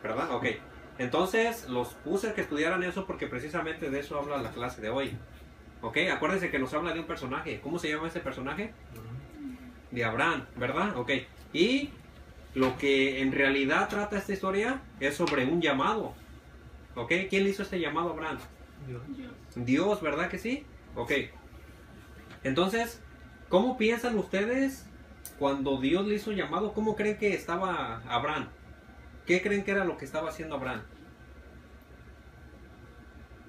¿verdad? Ok. Entonces, los puse que estudiaran eso porque precisamente de eso habla la clase de hoy. Ok, acuérdense que nos habla de un personaje. ¿Cómo se llama ese personaje? De Abraham, ¿verdad? Ok. Y lo que en realidad trata esta historia es sobre un llamado. ¿Ok? ¿Quién le hizo este llamado a Abraham? Dios, ¿verdad que sí? Ok. Entonces, ¿cómo piensan ustedes cuando Dios le hizo un llamado? ¿Cómo creen que estaba Abraham? ¿Qué creen que era lo que estaba haciendo Abraham?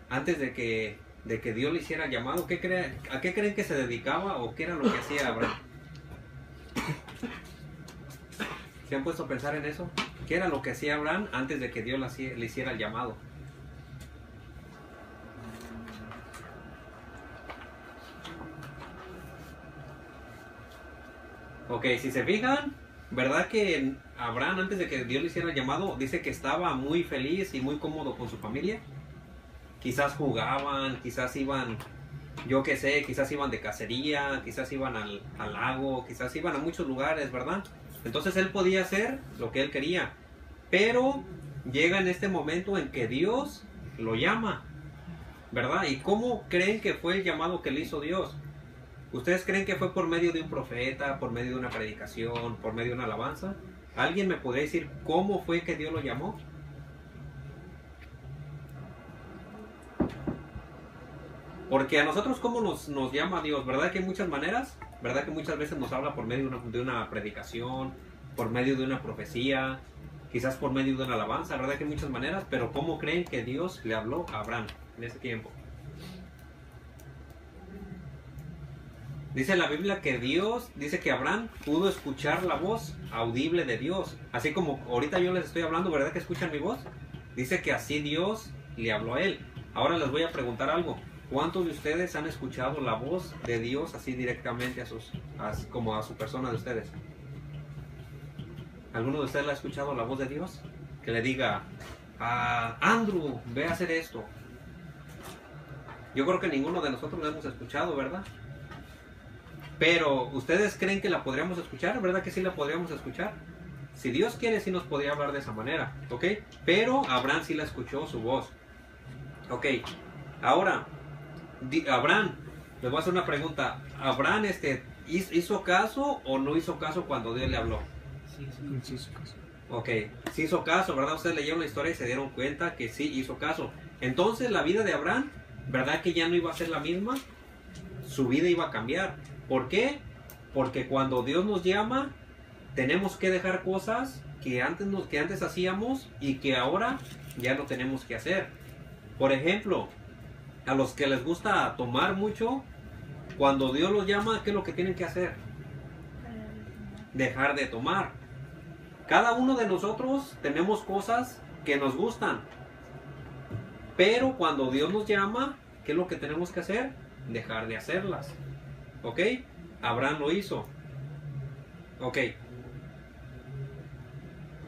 Antes de que Dios le hiciera el llamado, ¿a qué creen que se dedicaba o qué era lo que hacía Abraham? ¿Se han puesto a pensar en eso? ¿Qué era lo que hacía Abraham antes de que Dios le hiciera el llamado? Ok, si se fijan, ¿verdad que Abraham antes de que Dios le hiciera el llamado dice que estaba muy feliz y muy cómodo con su familia? Quizás jugaban, quizás iban, yo qué sé, quizás iban de cacería, quizás iban al lago, quizás iban a muchos lugares, ¿verdad? Entonces él podía hacer lo que él quería, pero llega en este momento en que Dios lo llama, ¿verdad? ¿Y cómo creen que fue el llamado que le hizo Dios? ¿Ustedes creen que fue por medio de un profeta, por medio de una predicación, por medio de una alabanza? ¿Alguien me podría decir cómo fue que Dios lo llamó? Porque a nosotros, ¿cómo nos llama Dios? ¿Verdad que hay muchas maneras? ¿Verdad que muchas veces nos habla por medio de una predicación, por medio de una profecía, quizás por medio de una alabanza? ¿Verdad que hay muchas maneras? Pero ¿cómo creen que Dios le habló a Abraham en ese tiempo? Dice la Biblia que Dios, dice que Abraham pudo escuchar la voz audible de Dios. Así como ahorita yo les estoy hablando, ¿verdad que escuchan mi voz? Dice que así Dios le habló a él. Ahora les voy a preguntar algo. ¿Cuántos de ustedes han escuchado la voz de Dios así directamente como a su persona de ustedes? ¿Alguno de ustedes le ha escuchado la voz de Dios? Que le diga, Andrew, ve a hacer esto. Yo creo que ninguno de nosotros la hemos escuchado, ¿verdad? Pero, ¿ustedes creen que la podríamos escuchar? ¿Verdad que sí la podríamos escuchar? Si Dios quiere, sí nos podría hablar de esa manera, ¿ok? Pero Abraham sí la escuchó su voz. Ok, ahora, Abraham, les voy a hacer una pregunta. ¿Abraham hizo caso o no hizo caso cuando Dios le habló? Sí hizo caso. Ok, sí hizo caso, ¿verdad? Ustedes leyeron la historia y se dieron cuenta que sí hizo caso. Entonces, la vida de Abraham, ¿verdad que ya no iba a ser la misma? Su vida iba a cambiar. ¿Por qué? Porque cuando Dios nos llama, tenemos que dejar cosas que antes hacíamos y que ahora ya no tenemos que hacer. Por ejemplo, a los que les gusta tomar mucho, cuando Dios los llama, ¿qué es lo que tienen que hacer? Dejar de tomar. Cada uno de nosotros tenemos cosas que nos gustan, pero cuando Dios nos llama, ¿qué es lo que tenemos que hacer? Dejar de hacerlas. ¿Ok? Abraham lo hizo. Ok.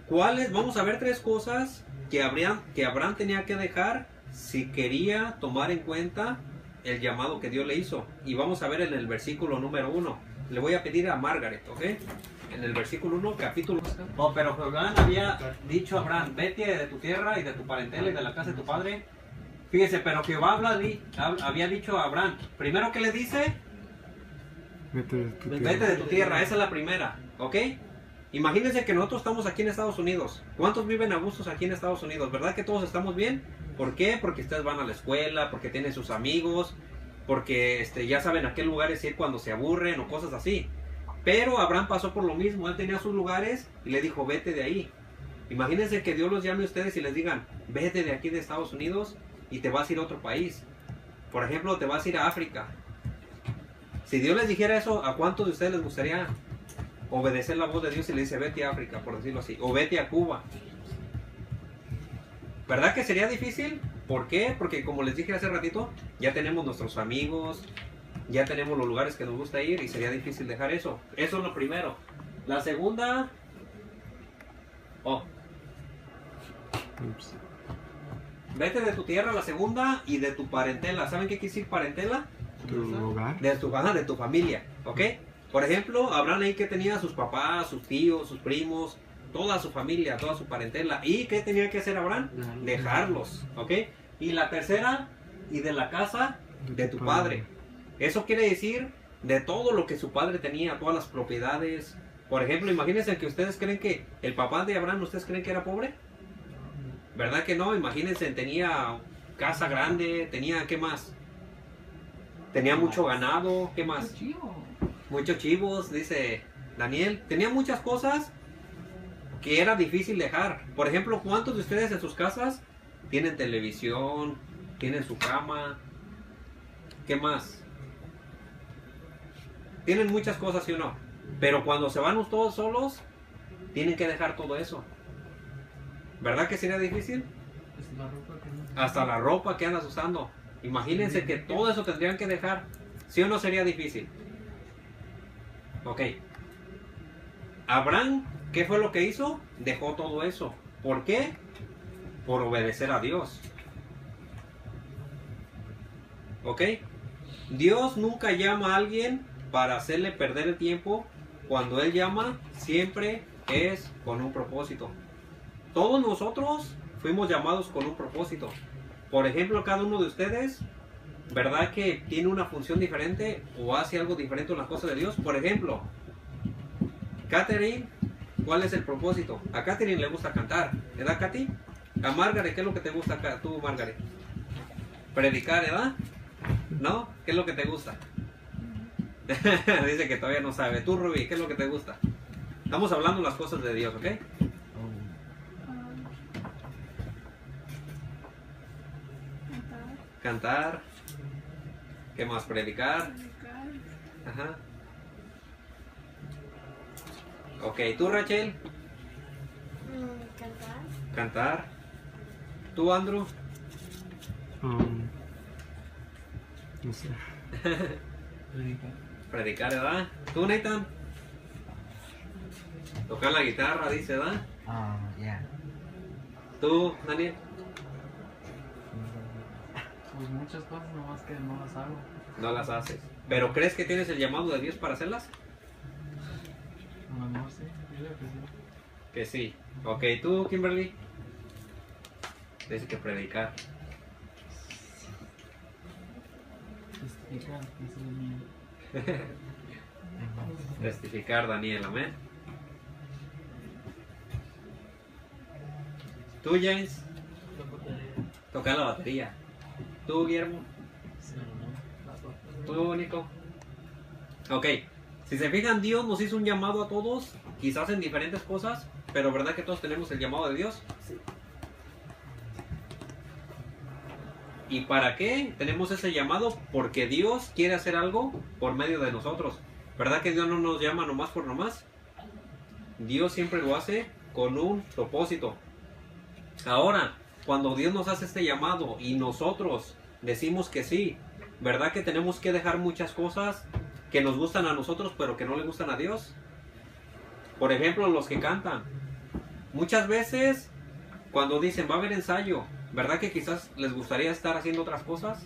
Vamos a ver tres cosas que Abraham tenía que dejar si quería tomar en cuenta el llamado que Dios le hizo. Y vamos a ver en el versículo número 1. Le voy a pedir a Margaret, ¿ok? En el versículo 1, capítulo... pero Jehová había dicho a Abraham, vete de tu tierra y de tu parentela y de la casa de tu padre. Fíjese, pero Jehová había dicho a Abraham, primero que le dice... Vete de tu tierra, esa es la primera, ¿ok? Imagínense que nosotros estamos aquí en Estados Unidos. ¿Cuántos viven a gustos aquí en Estados Unidos? ¿Verdad que todos estamos bien? ¿Por qué? Porque ustedes van a la escuela, porque tienen sus amigos, porque ya saben a qué lugares ir cuando se aburren o cosas así. Pero Abraham pasó por lo mismo, él tenía sus lugares y le dijo, vete de ahí. Imagínense que Dios los llame a ustedes y les digan, vete de aquí de Estados Unidos y te vas a ir a otro país. Por ejemplo, te vas a ir a África. Si Dios les dijera eso, ¿a cuántos de ustedes les gustaría obedecer la voz de Dios y le dice vete a África, por decirlo así, o vete a Cuba? ¿Verdad que sería difícil? ¿Por qué? Porque como les dije hace ratito, ya tenemos nuestros amigos, ya tenemos los lugares que nos gusta ir y sería difícil dejar eso. Eso es lo primero. La segunda... Vete de tu tierra, la segunda, y de tu parentela. ¿Saben qué quiere decir parentela? ¿Tu hogar? De tu familia, ¿ok? Por ejemplo, Abraham ahí que tenía a sus papás, sus tíos, sus primos, toda su familia, toda su parentela. ¿Y qué tenía que hacer Abraham? Dejarlos, ¿ok? Y la tercera, y de la casa de tu padre. Eso quiere decir de todo lo que su padre tenía, todas las propiedades. Por ejemplo, imagínense que ustedes creen que el papá de Abraham, ¿ustedes creen que era pobre? ¿Verdad que no? Imagínense, tenía casa grande, tenía, ¿qué más? Tenía mucho ganado, ¿qué más? Muchos chivos, dice Daniel. Tenía muchas cosas que era difícil dejar. Por ejemplo, ¿cuántos de ustedes en sus casas tienen televisión, tienen su cama? ¿Qué más? Tienen muchas cosas, ¿sí o no? Pero cuando se van todos solos, tienen que dejar todo eso. ¿Verdad que sería difícil? Hasta la ropa que andas usando. Imagínense que todo eso tendrían que dejar. ¿Sí o no sería difícil? Ok. Abraham, ¿qué fue lo que hizo? Dejó todo eso. ¿Por qué? Por obedecer a Dios. ¿Ok? Dios nunca llama a alguien para hacerle perder el tiempo. Cuando Él llama, siempre es con un propósito. Todos nosotros fuimos llamados con un propósito. Por ejemplo, cada uno de ustedes, ¿verdad que tiene una función diferente o hace algo diferente en las cosas de Dios? Por ejemplo, Catherine, ¿cuál es el propósito? A Catherine le gusta cantar, ¿verdad, Katy? A Margaret, ¿qué es lo que te gusta acá? Tú, Margaret. Predicar, ¿verdad? ¿No? ¿Qué es lo que te gusta? Dice que todavía no sabe. Tú, Ruby, ¿qué es lo que te gusta? Estamos hablando de las cosas de Dios, ¿ok? Cantar. ¿Qué más? Predicar. Ajá. Ok, ¿tú, Rachel? Cantar. Cantar. ¿Tú, Andrew? No sé. Predicar, ¿verdad? ¿Tú, Nathan? Tocar la guitarra, dice, ¿verdad? Ya. ¿Tú, Daniel? Pues muchas cosas, nomás que no las hago. No las haces. ¿Pero crees que tienes el llamado de Dios para hacerlas? A lo mejor sí, yo creo que sí. Que sí. Ok, ¿tú, Kimberly? Dice que predicar. Testificar, eso es lo mío. Testificar, Daniel, amén. ¿Tú, James? Tocar la batería. ¿Tú, Guillermo? ¿Tú, Nico? Ok. Si se fijan, Dios nos hizo un llamado a todos, quizás en diferentes cosas, pero ¿verdad que todos tenemos el llamado de Dios? Sí. ¿Y para qué tenemos ese llamado? Porque Dios quiere hacer algo por medio de nosotros. ¿Verdad que Dios no nos llama nomás por nomás? Dios siempre lo hace con un propósito. Ahora, cuando Dios nos hace este llamado y nosotros decimos que sí, ¿verdad que tenemos que dejar muchas cosas que nos gustan a nosotros pero que no le gustan a Dios? Por ejemplo, los que cantan. Muchas veces cuando dicen va a haber ensayo, ¿verdad que quizás les gustaría estar haciendo otras cosas?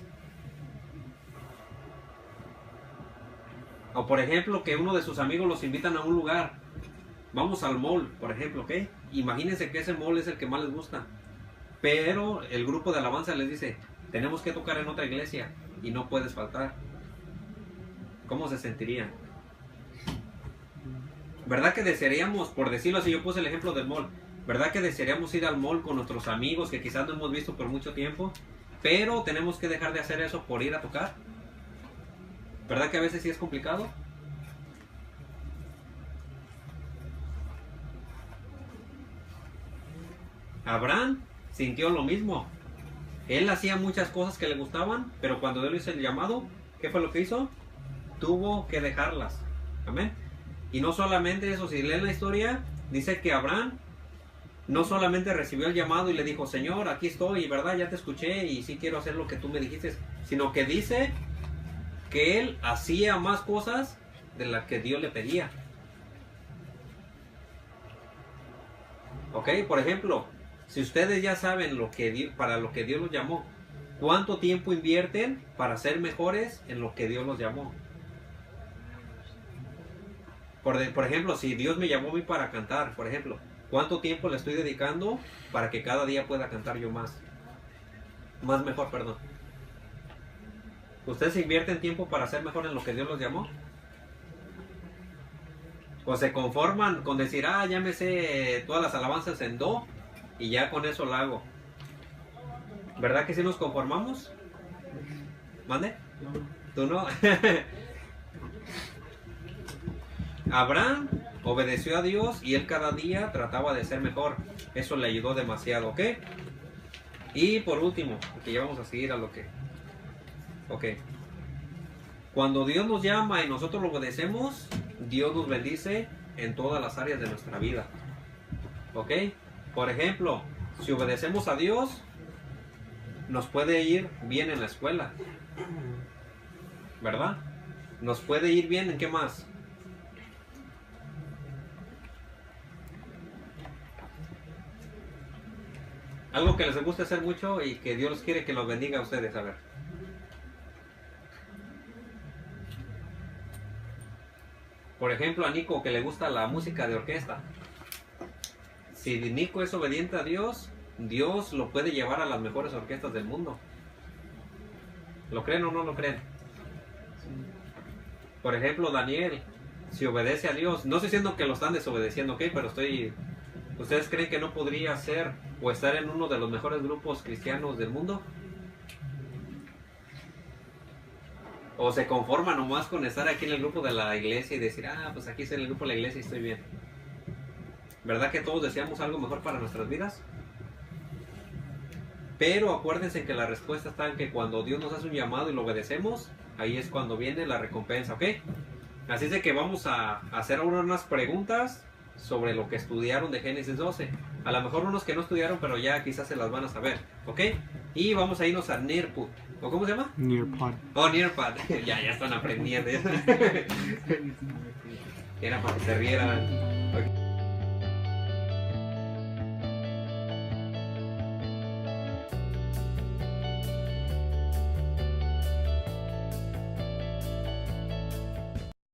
O por ejemplo que uno de sus amigos los invitan a un lugar. Vamos al mall, por ejemplo, ¿ok? Imagínense que ese mall es el que más les gusta. Pero el grupo de alabanza les dice, tenemos que tocar en otra iglesia y no puedes faltar. ¿Cómo se sentirían? ¿Verdad que desearíamos, por decirlo así, yo puse el ejemplo del mall, ¿verdad que desearíamos ir al mall con nuestros amigos que quizás no hemos visto por mucho tiempo? Pero tenemos que dejar de hacer eso por ir a tocar. ¿Verdad que a veces sí es complicado? Abraham sintió lo mismo. Él hacía muchas cosas que le gustaban, pero cuando Dios le hizo el llamado, ¿qué fue lo que hizo? Tuvo que dejarlas. Amén. Y no solamente eso, si leen la historia, dice que Abraham no solamente recibió el llamado y le dijo, Señor, aquí estoy, ¿verdad? Ya te escuché y sí quiero hacer lo que tú me dijiste, sino que dice que él hacía más cosas de las que Dios le pedía. Ok, por ejemplo, si ustedes ya saben para lo que Dios los llamó, ¿cuánto tiempo invierten para ser mejores en lo que Dios los llamó? Por ejemplo, si Dios me llamó a mí para cantar, por ejemplo, ¿Cuánto tiempo le estoy dedicando para que cada día pueda cantar yo más? Más mejor, perdón. ¿Ustedes invierten tiempo para ser mejor en lo que Dios los llamó? ¿O se conforman con decir, ya me sé todas las alabanzas en do y ya con eso la hago? ¿Verdad que sí nos conformamos? ¿Mande? ¿Tú no? Abraham obedeció a Dios y él cada día trataba de ser mejor. Eso le ayudó demasiado, ¿ok? Y por último, porque ya vamos a seguir a lo que... Ok. Cuando Dios nos llama y nosotros lo obedecemos, Dios nos bendice en todas las áreas de nuestra vida. ¿Ok? Por ejemplo, si obedecemos a Dios, nos puede ir bien en la escuela. ¿Verdad? Nos puede ir bien en qué más. Algo que les gusta hacer mucho y que Dios quiere que los bendiga a ustedes, a ver. Por ejemplo, a Nico que le gusta la música de orquesta. Si Nico es obediente a Dios, Dios lo puede llevar a las mejores orquestas del mundo. ¿Lo creen o no lo creen? Por ejemplo, Daniel, si obedece a Dios, no estoy diciendo que lo están desobedeciendo, ¿ok? Pero ¿ustedes creen que no podría ser o estar en uno de los mejores grupos cristianos del mundo? ¿O se conforma nomás con estar aquí en el grupo de la iglesia y decir, pues aquí estoy en el grupo de la iglesia y estoy bien? ¿Verdad que todos deseamos algo mejor para nuestras vidas? Pero acuérdense que la respuesta está en que cuando Dios nos hace un llamado y lo obedecemos, ahí es cuando viene la recompensa, ¿ok? Así es de que vamos a hacer ahora unas preguntas sobre lo que estudiaron de Génesis 12. A lo mejor unos que no estudiaron, pero ya quizás se las van a saber, ¿ok? Y vamos a irnos a Nearpod. ¿O cómo se llama? Nearpod. Oh, Nearpod. ya están aprendiendo. Era para que se rieran.